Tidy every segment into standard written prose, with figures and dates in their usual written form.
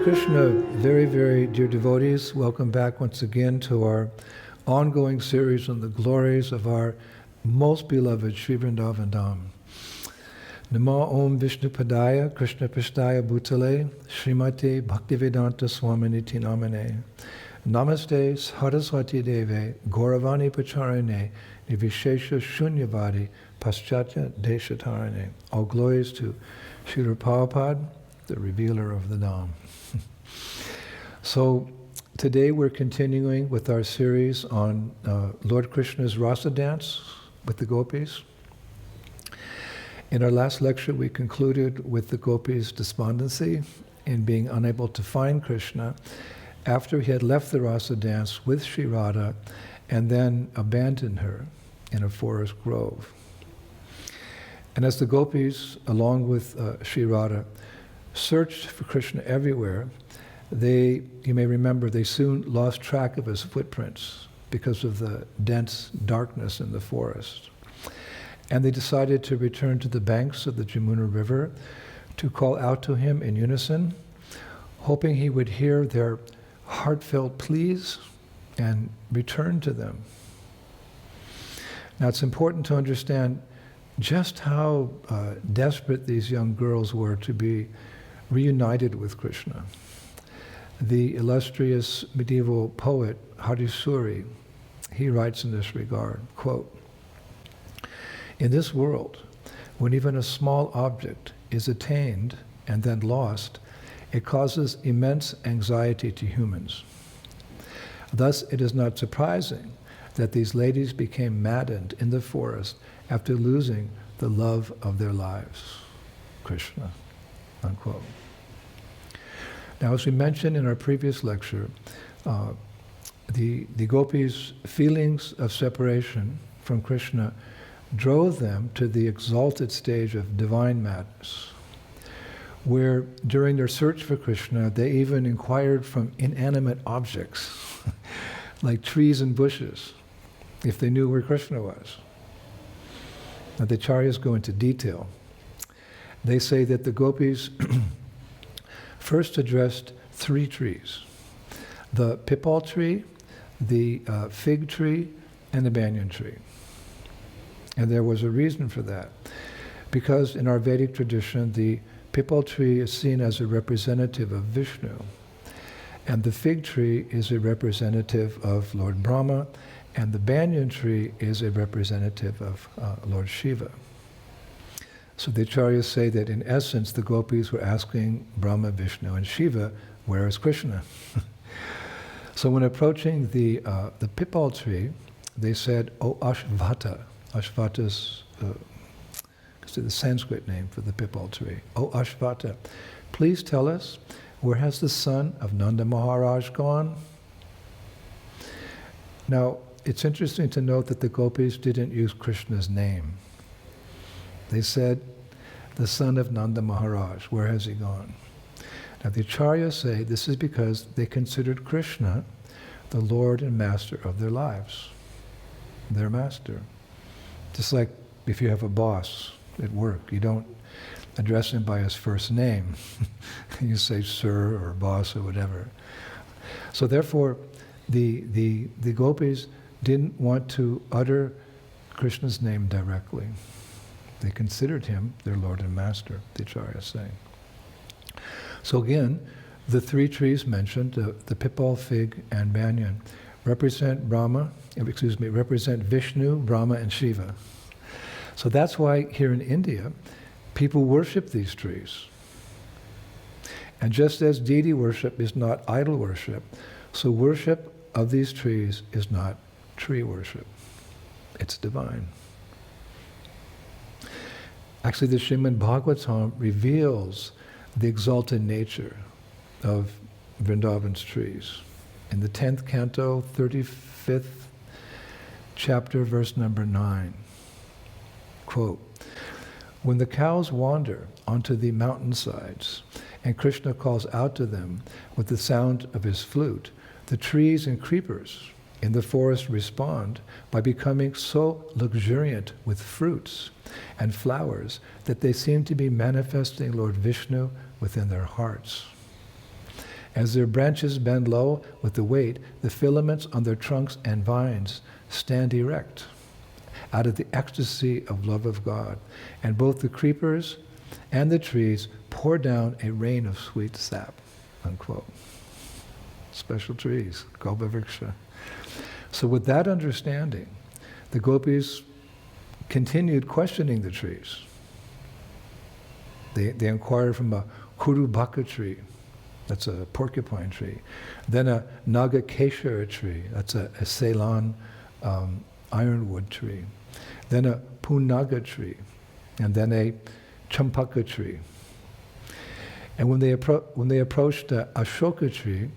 Krishna, very, very dear devotees, welcome back once again to our ongoing series on the glories of our most beloved Sri Vrindavan Dham. Namo Om Vishnu Padaya Krishna Pishtaya Bhutale Srimate Bhaktivedanta Swaminiti Namane Namaste Saraswati Deve Gauravani Pacharane Nivishesha Shunyavadi Paschatya Deshatarane. All glories to Srila Prabhupada, the revealer of the Dham. So today we're continuing with our series on Lord Krishna's Rasa Dance with the Gopis. In our last lecture we concluded with the Gopis' despondency in being unable to find Krishna after he had left the Rasa Dance with Sri Radha and then abandoned her in a forest grove. And as the Gopis, along with Sri Radha, searched for Krishna everywhere, you may remember, they soon lost track of his footprints because of the dense darkness in the forest. And they decided to return to the banks of the Jamuna River to call out to him in unison, hoping he would hear their heartfelt pleas and return to them. Now it's important to understand just how desperate these young girls were to be reunited with Krishna. The illustrious medieval poet Harisuri, he writes in this regard, quote, "In this world, when even a small object is attained and then lost, it causes immense anxiety to humans. Thus, it is not surprising that these ladies became maddened in the forest after losing the love of their lives." Krishna, unquote. Now, as we mentioned in our previous lecture, the Gopis' feelings of separation from Krishna drove them to the exalted stage of divine madness, where during their search for Krishna, they even inquired from inanimate objects, like trees and bushes, if they knew where Krishna was. Now, the Acharyas go into detail. They say that the Gopis first addressed three trees: the pipal tree, the fig tree, and the banyan tree. And there was a reason for that, because in our Vedic tradition, the pipal tree is seen as a representative of Vishnu, and the fig tree is a representative of Lord Brahma, and the banyan tree is a representative of Lord Shiva. So the Acharyas say that in essence the Gopis were asking Brahma, Vishnu, and Shiva, where is Krishna? So when approaching the pipal tree, they said, "O Ashvata." Ashvata is the Sanskrit name for the pipal tree. "O Ashvata, please tell us, where has the son of Nanda Maharaj gone?" Now, it's interesting to note that the Gopis didn't use Krishna's name. They said, "The son of Nanda Maharaj, where has he gone?" Now the Acharyas say this is because they considered Krishna the Lord and Master of their lives, their master. Just like if you have a boss at work, you don't address him by his first name. You say sir or boss or whatever. So therefore, the Gopis didn't want to utter Krishna's name directly. They considered him their Lord and Master, the Acharyas say. So again, the three trees mentioned, the pipal, fig, and banyan, represent Vishnu, Brahma, and Shiva. So that's why here in India, people worship these trees. And just as deity worship is not idol worship, so worship of these trees is not tree worship. It's divine. Actually, the Srimad Bhagavatam reveals the exalted nature of Vrindavan's trees. In the 10th canto, 35th chapter, verse number 9, quote, "When the cows wander onto the mountainsides and Krishna calls out to them with the sound of his flute, the trees and creepers in the forest respond by becoming so luxuriant with fruits and flowers that they seem to be manifesting Lord Vishnu within their hearts. As their branches bend low with the weight, the filaments on their trunks and vines stand erect out of the ecstasy of love of God. And both the creepers and the trees pour down a rain of sweet sap. Unquote. Special trees, Gopa Vriksha. So with that understanding, the gopis continued questioning the trees. They inquired from a kurubaka tree, that's a porcupine tree, then a nagakeshara tree, that's a Ceylon ironwood tree, then a punaga tree, and then a champaka tree. And when they approached a Ashoka tree,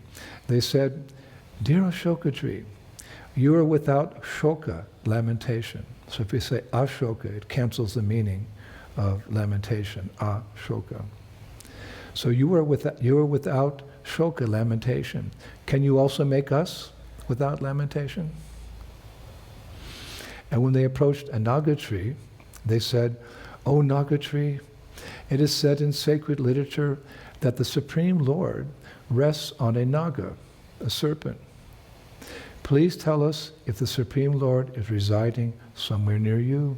they said, "Dear Ashoka tree, you are without shoka, lamentation." So if we say Ashoka, it cancels the meaning of lamentation, Ashoka. So you are without shoka, lamentation. Can you also make us without lamentation? And when they approached a Naga tree, they said, "O Naga tree, it is said in sacred literature that the Supreme Lord rests on a Naga, a serpent. Please tell us if the Supreme Lord is residing somewhere near you."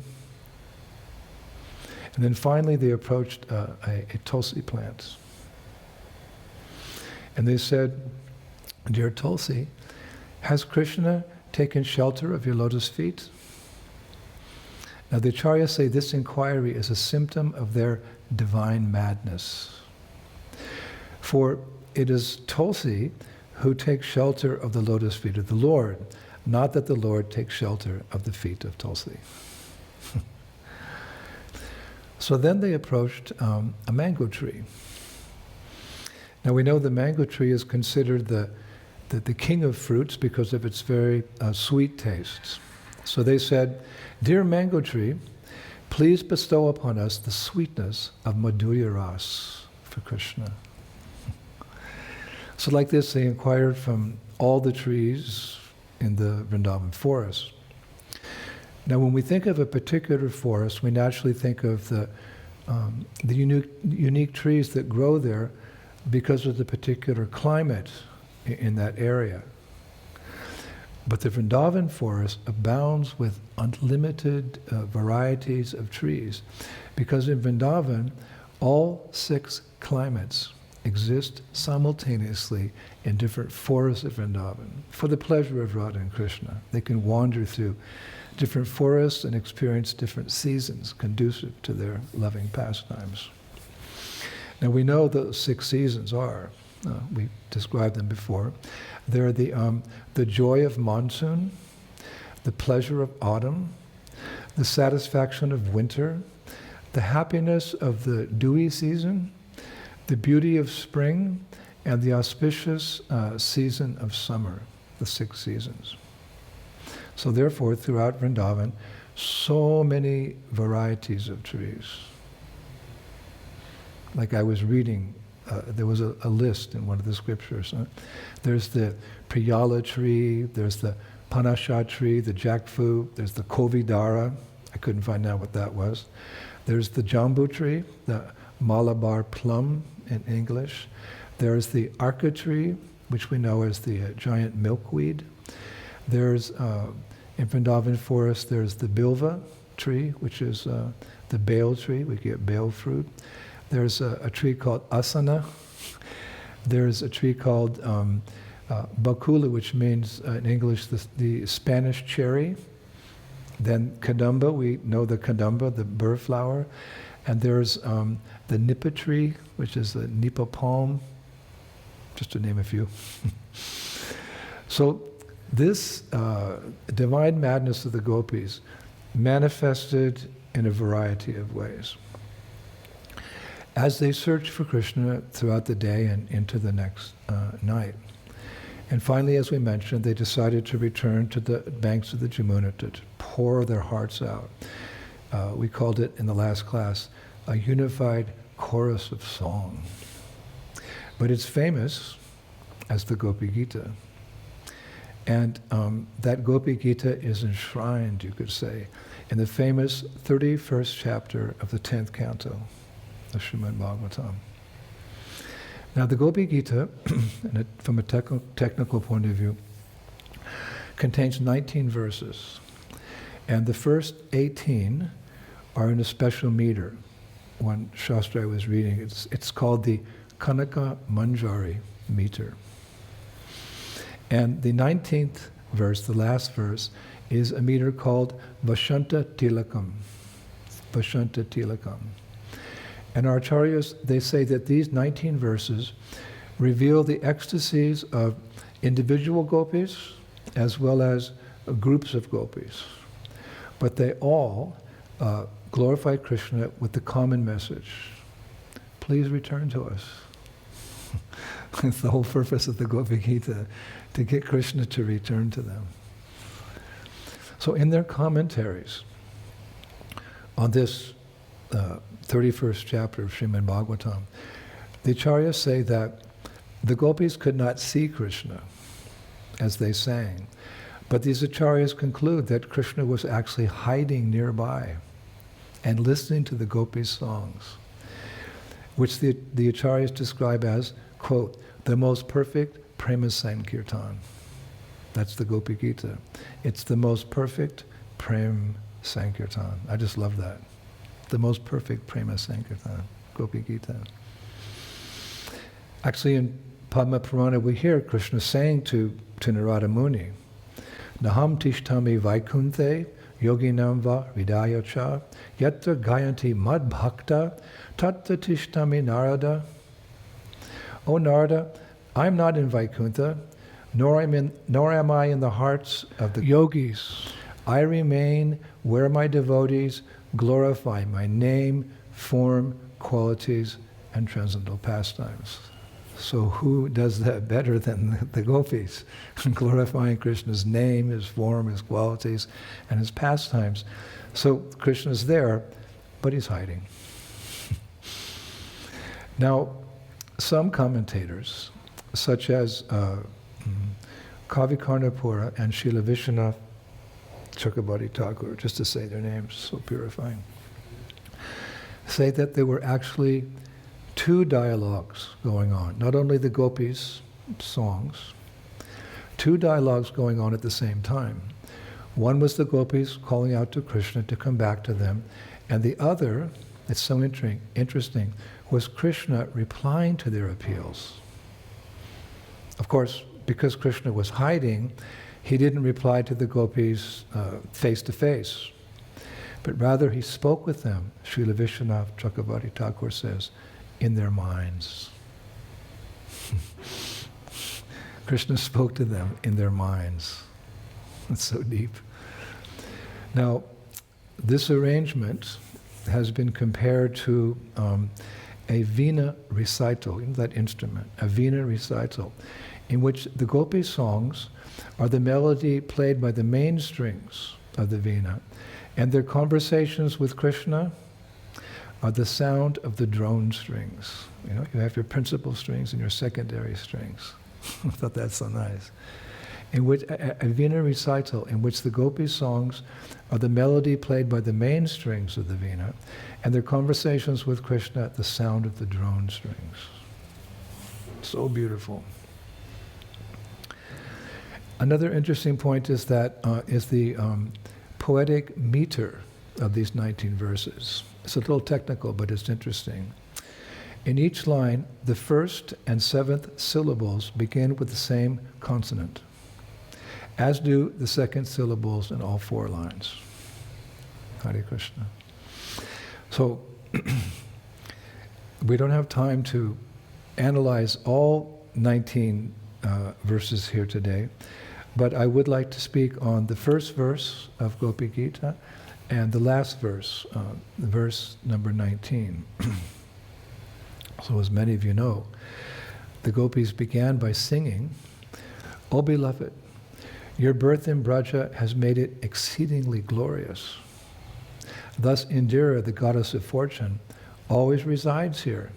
And then finally they approached a Tulsi plant. And they said, "Dear Tulsi, has Krishna taken shelter of your lotus feet?" Now the Acharyas say this inquiry is a symptom of their divine madness. For it is Tulsi who takes shelter of the lotus feet of the Lord, not that the Lord takes shelter of the feet of Tulsi. So then they approached a mango tree. Now we know the mango tree is considered the king of fruits because of its very sweet tastes. So they said, "Dear mango tree, please bestow upon us the sweetness of Madhurya Ras for Krishna." So like this, they inquired from all the trees in the Vrindavan forest. Now when we think of a particular forest, we naturally think of the unique trees that grow there because of the particular climate in that area. But the Vrindavan forest abounds with unlimited varieties of trees, because in Vrindavan, all 6 climates exist simultaneously in different forests of Vrindavan for the pleasure of Radha and Krishna. They can wander through different forests and experience different seasons conducive to their loving pastimes. Now we know the 6 seasons are, we described them before. They're the joy of monsoon, the pleasure of autumn, the satisfaction of winter, the happiness of the dewy season, the beauty of spring, and the auspicious season of summer, the 6 seasons. So therefore, throughout Vrindavan, so many varieties of trees. Like I was reading, there was a list in one of the scriptures. There's the Priyala tree, there's the Panasha tree, the jackfruit, there's the Kovidara, I couldn't find out what that was. There's the Jambu tree, the Malabar plum in English. There's the Arka tree, which we know as the giant milkweed. There's, in Vrindavan forest, there's the Bilva tree, which is the bael tree, we get bael fruit. There's a tree called Asana. There's a tree called Bakula, which means in English the Spanish cherry. Then Kadamba, we know the Kadamba, the burr flower. And there's the Nipa tree, which is the Nipa palm, just to name a few. So this divine madness of the gopis manifested in a variety of ways as they searched for Krishna throughout the day and into the next night. And finally, as we mentioned, they decided to return to the banks of the Jamuna to pour their hearts out. We called it in the last class a unified chorus of song. But it's famous as the Gopi Gita. And that Gopi Gita is enshrined, you could say, in the famous 31st chapter of the 10th canto of Srimad Bhagavatam. Now the Gopi Gita, from a technical point of view, contains 19 verses. And the first 18 are in a special meter. One Shastra I was reading, it's called the Kanaka Manjari meter. And the 19th verse, the last verse, is a meter called Vashanta Tilakam. Vashanta Tilakam. And our acharyas, they say that these 19 verses reveal the ecstasies of individual gopis as well as groups of gopis. But they all glorify Krishna with the common message. Please return to us. It's the whole purpose of the Gopi Gita, to get Krishna to return to them. So in their commentaries on this 31st chapter of Srimad Bhagavatam, the acharyas say that the gopis could not see Krishna as they sang, but these acharyas conclude that Krishna was actually hiding nearby and listening to the gopis' songs, which the acharyas describe as, quote, the most perfect prema sankirtan. That's the Gopi Gita. It's the most perfect prem sankirtan. I just love that. The most perfect prema sankirtan, Gopi Gita. Actually, in Padma Purana, we hear Krishna saying to Narada Muni, Naham tishtami vaikunthe yoginam va vidaya cha yatra gayanti mad bhakta tatta tishtami narada. O Narada, I'm not in Vaikuntha, nor am I in the hearts of the yogis. I remain where my devotees glorify my name, form, qualities, and transcendental pastimes. So who does that better than the gopis? Glorifying Krishna's name, his form, his qualities, and his pastimes. So Krishna's there, but he's hiding. Now, some commentators, such as Kavi Karnapura and Srila Vishwanath Chakrabarti Thakur, just to say their names, so purifying, say that there were actually two dialogues going on. Not only the gopis' songs, two dialogues going on at the same time. One was the gopis calling out to Krishna to come back to them, and the other, it's so interesting, was Krishna replying to their appeals. Of course, because Krishna was hiding, he didn't reply to the gopis face to face, but rather he spoke with them, Srila Vishwanath Chakrabarti Thakur says, in their minds. Krishna spoke to them in their minds. It's so deep. Now, this arrangement has been compared to a veena recital, that instrument, a veena recital, in which the gopi songs are the melody played by the main strings of the veena, and their conversations with Krishna are the sound of the drone strings. You know, you have your principal strings and your secondary strings. I thought that's so nice. In which a veena recital in which the gopi songs are the melody played by the main strings of the veena, and their conversations with Krishna at the sound of the drone strings. So beautiful. Another interesting point is that is the poetic meter of these 19 verses. It's a little technical, but it's interesting. In each line, the first and seventh syllables begin with the same consonant, as do the second syllables in all four lines. Hare Krishna. So, we don't have time to analyze all 19 verses here today, but I would like to speak on the first verse of Gopi Gita and the last verse, verse number 19. So as many of you know, the gopis began by singing, O beloved, your birth in Braja has made it exceedingly glorious. Thus Indira, the goddess of fortune, always resides here.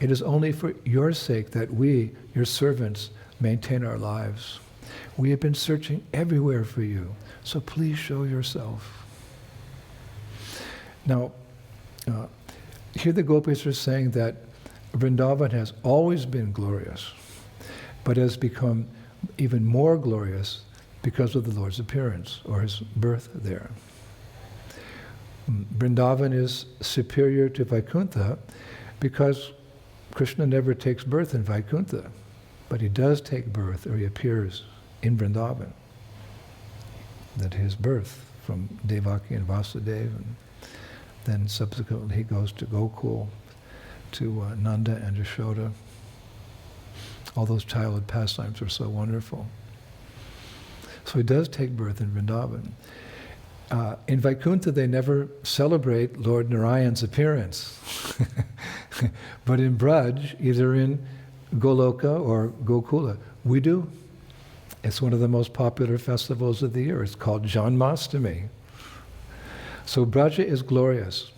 It is only for your sake that we, your servants, maintain our lives. We have been searching everywhere for you, so please show yourself. Now, here the gopis are saying that Vrindavan has always been glorious, but has become even more glorious because of the Lord's appearance or his birth there. Vrindavan is superior to Vaikuntha because Krishna never takes birth in Vaikuntha, but he does take birth, or he appears in Vrindavan. That his birth from Devaki and Vasudeva, and then subsequently he goes to Gokul, to Nanda and Yashoda. All those childhood pastimes are so wonderful. So he does take birth in Vrindavan. In Vaikuntha, they never celebrate Lord Narayan's appearance. But in Braj, either in Goloka or Gokula, we do. It's one of the most popular festivals of the year. It's called Janmashtami. So Braja is glorious.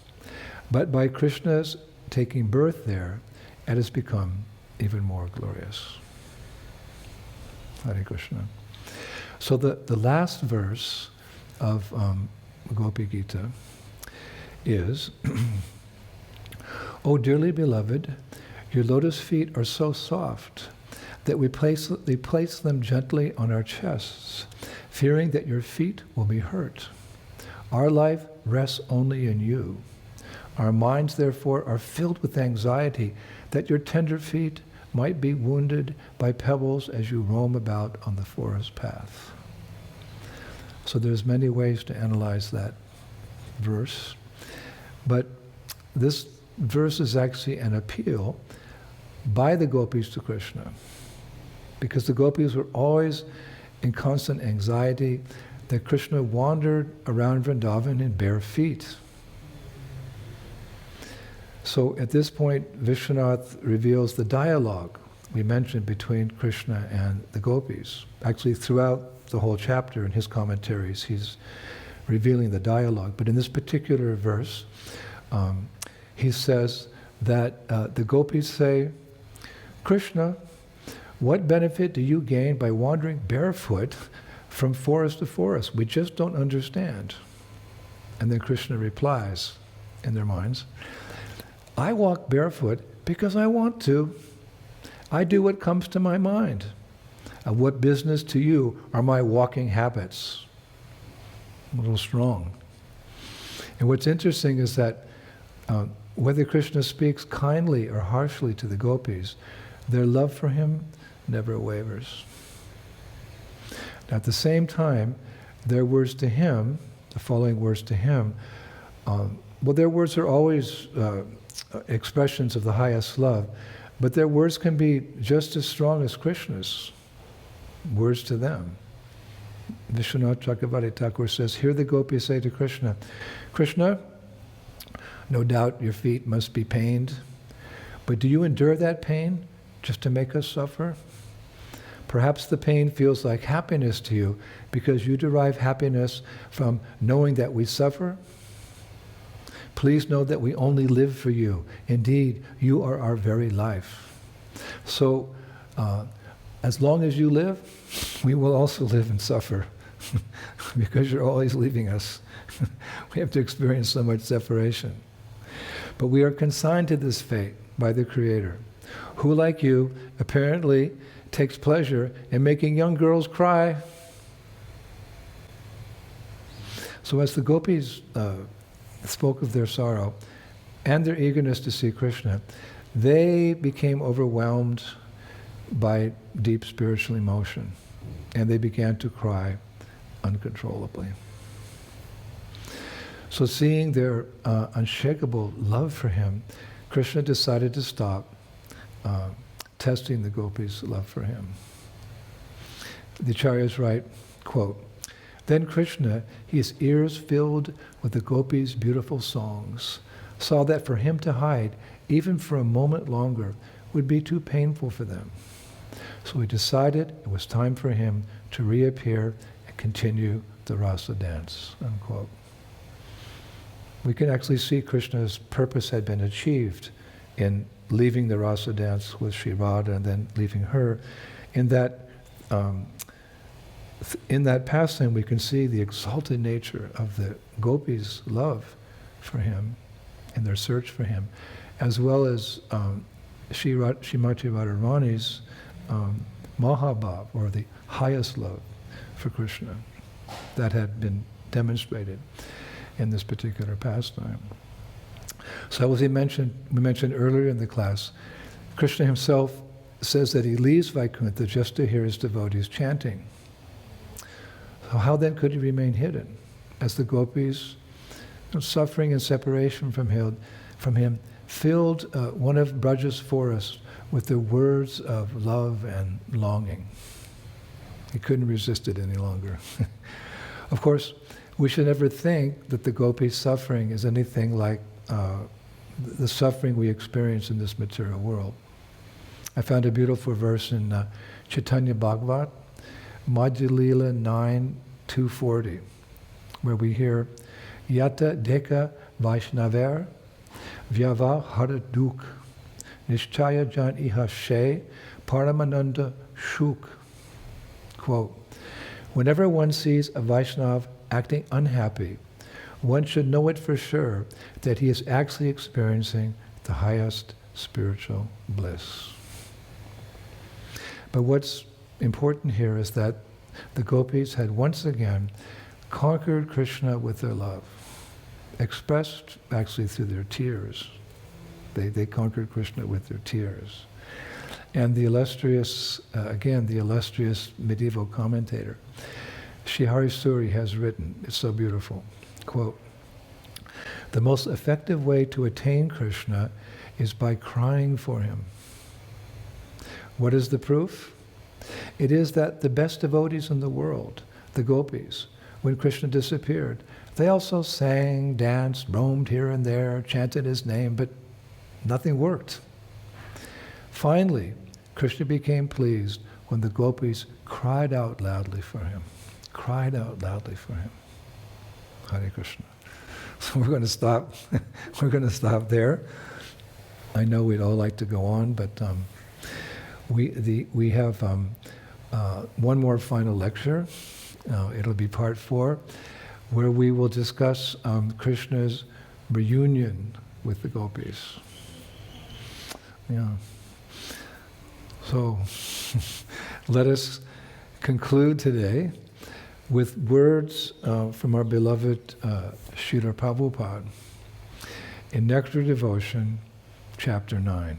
But by Krishna's taking birth there, it has become even more glorious. Hare Krishna. So the last verse of Gopi Gita is, O dearly beloved, your lotus feet are so soft that we place them gently on our chests, fearing that your feet will be hurt. Our life rests only in you. Our minds, therefore, are filled with anxiety that your tender feet might be wounded by pebbles as you roam about on the forest path. So there's many ways to analyze that verse, but this verse is actually an appeal by the gopis to Krishna, because the gopis were always in constant anxiety that Krishna wandered around Vrindavan in bare feet. So at this point, Vishwanath reveals the dialogue we mentioned between Krishna and the gopis. Actually, throughout the whole chapter in his commentaries, he's revealing the dialogue. But in this particular verse, he says that the gopis say, Krishna, what benefit do you gain by wandering barefoot from forest to forest? We just don't understand. And then Krishna replies in their minds, I walk barefoot because I want to. I do what comes to my mind. Of what business to you are my walking habits? A little strong. And what's interesting is that whether Krishna speaks kindly or harshly to the gopis, their love for him never wavers. Now, at the same time, their words to him, the following words to him, their words are always expressions of the highest love, but their words can be just as strong as Krishna's words to them. Vishwanath Chakravarti Thakur says, here the gopis say to Krishna, Krishna, no doubt your feet must be pained, but do you endure that pain just to make us suffer? Perhaps the pain feels like happiness to you because you derive happiness from knowing that we suffer. Please know that we only live for you. Indeed, you are our very life. So, as long as you live, we will also live and suffer because you're always leaving us. We have to experience so much separation. But we are consigned to this fate by the Creator, who, like you, apparently takes pleasure in making young girls cry. So as the gopis spoke of their sorrow and their eagerness to see Krishna, they became overwhelmed by deep spiritual emotion, and they began to cry uncontrollably. So seeing their unshakable love for him, Krishna decided to stop testing the gopis' love for him. The acharyas write, quote, then Krishna, his ears filled with the gopis' beautiful songs, saw that for him to hide, even for a moment longer, would be too painful for them. So he decided it was time for him to reappear and continue the Rasa Dance, unquote. We can actually see Krishna's purpose had been achieved in leaving the Rasa Dance with Sri Radha and then leaving her. In that pastime, we can see the exalted nature of the gopis' love for him and their search for him, as well as Srimati Radharani's Mahabhav, or the highest love for Krishna, that had been demonstrated in this particular pastime. So as we mentioned earlier in the class, Krishna himself says that he leaves Vaikuntha just to hear his devotees chanting. So how then could he remain hidden, as the gopis, suffering in separation from him, filled one of Braja's forests with the words of love and longing? He couldn't resist it any longer. Of course, we should never think that the gopis' suffering is anything like the suffering we experience in this material world. I found a beautiful verse in Chaitanya Bhagavat, Madhya Lila 9:240, where we hear, Yata deka Vaishnaver Vyava Haraduk Nishchaya Jan Iha She Paramananda Shuk. Quote, whenever one sees a Vaishnav acting unhappy, one should know it for sure that he is actually experiencing the highest spiritual bliss. But what's important here is that the gopis had once again conquered Krishna with their love, expressed actually through their tears. They conquered Krishna with their tears. And the illustrious, the illustrious medieval commentator, Srihari Suri, has written, it's so beautiful, quote, the most effective way to attain Krishna is by crying for him. What is the proof? It is that the best devotees in the world, the gopis, when Krishna disappeared, they also sang, danced, roamed here and there, chanted his name, but nothing worked. Finally, Krishna became pleased when the gopis cried out loudly for him. Cried out loudly for him. Hare Krishna. So we're going to stop. We're going to stop there. I know we'd all like to go on, but we have one more final lecture. It'll be part 4, where we will discuss Krishna's reunion with the gopis. Yeah. So let us conclude today with words from our beloved Srila Prabhupada in Nectar Devotion, chapter 9.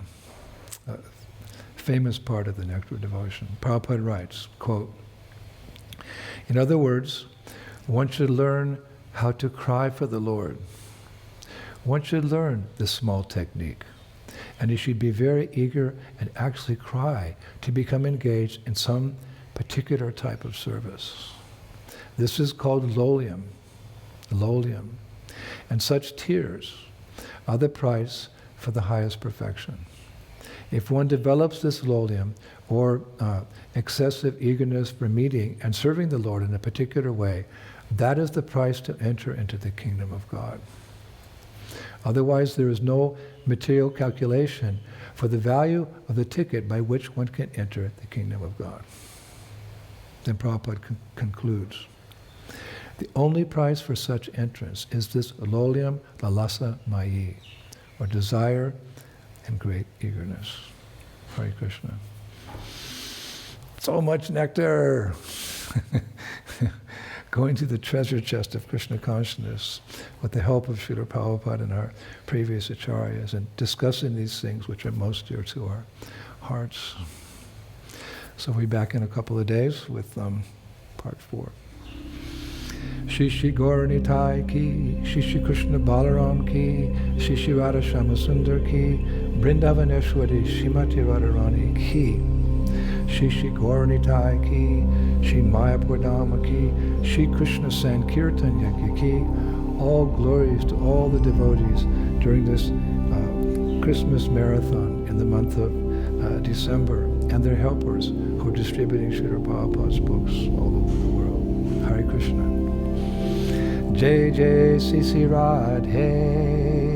Famous part of the Nectar Devotion. Prabhupada writes, quote, in other words, one should learn how to cry for the Lord. One should learn this small technique, and he should be very eager and actually cry to become engaged in some particular type of service. This is called lolium, and such tears are the price for the highest perfection. If one develops this lolium, or excessive eagerness for meeting and serving the Lord in a particular way, that is the price to enter into the kingdom of God. Otherwise, there is no material calculation for the value of the ticket by which one can enter the kingdom of God. Then Prabhupada concludes, the only price for such entrance is this lolium lalasa mayi, or desire and great eagerness. Hare Krishna. So much nectar! Going to the treasure chest of Krishna consciousness with the help of Srila Prabhupada and our previous acharyas, and discussing these things which are most dear to our hearts. So we'll be back in a couple of days with part 4. Shri Shri Gaura Nitai ki, Shri Shri Krishna Balaram ki, Shri Shri Radha Shyamasundar ki, Vrindavaneshwari Srimati Radharani ki, Shri Shri Gaura Nitai ki, Shri Mayapur Dhama ki, Shri Krishna Sankirtan Yajna ki. All glories to all the devotees during this Christmas marathon in the month of December, and their helpers who are distributing Srila Prabhupada's books all over the world. Hare Krishna. Jai Jai Sisi Radhe.